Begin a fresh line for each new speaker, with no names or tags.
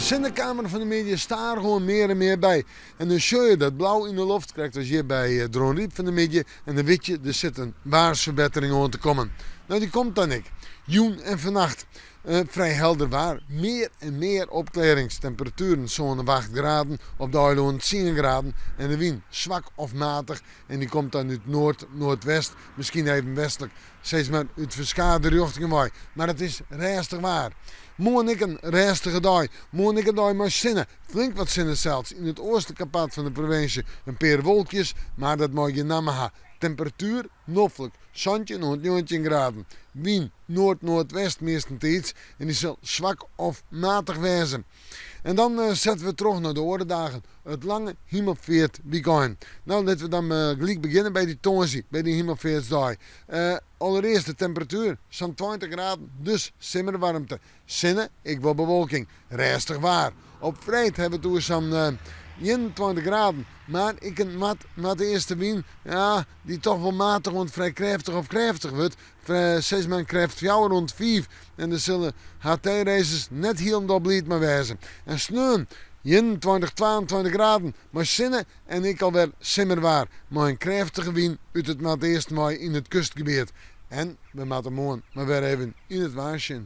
zendekamer van de media staat er gewoon meer en meer bij. En dan zie je dat blauw in de lucht krijgt als je bij Drone Riep van de media. En dan weet je, er zit een waarsverbetering aan te komen. Nou, die komt dan niet. Joen en vannacht. Vrij helder waar. Meer en meer opklaringstemperaturen. Zo'n 8 graden. Op de eiland 10 graden. En de wind zwak of matig. En die komt dan uit noordwest. Misschien even westelijk. Steeds maar uit verschillende richtingen. Maar het is rustig waar. Morgen ik een rustige dag. Morgen ik een dag met zinnen. Flink wat zinnen zelfs. In het oostelijke pad van de provincie een paar wolkjes. Maar dat mag je namen hebben. Temperatuur noffelijk. Zandje rond 19 graden. Wind noord-noordwest meestentijds. En die zal zwak of matig wezen. En dan zetten we terug naar de oordagen. Het lange hemelvaart weekend. Nou, laten we dan gelijk beginnen bij die tonsie. Bij die hemelvaartsdag. Allereerst de temperatuur. Zo'n 20 graden. Dus simmerwarmte. Zinnen, ik wil bewolking. Rustig waar. Op vrijdag hebben we toen zo'n 21 graden. Maar ik een mat de eerste wind, ja, die toch wel matig, want vrij krachtig of krachtig wordt. Steeds men krijgt jou rond 5. En dan zullen HT-races net helemaal blij maar wezen. En sneeuw, 21, 22 graden. Maar zinnen en ik alweer simmerwaar. Maar een krachtige wind uit het mat eerste mei in het kustgebied. En we moeten morgen maar weer even in het waarsje.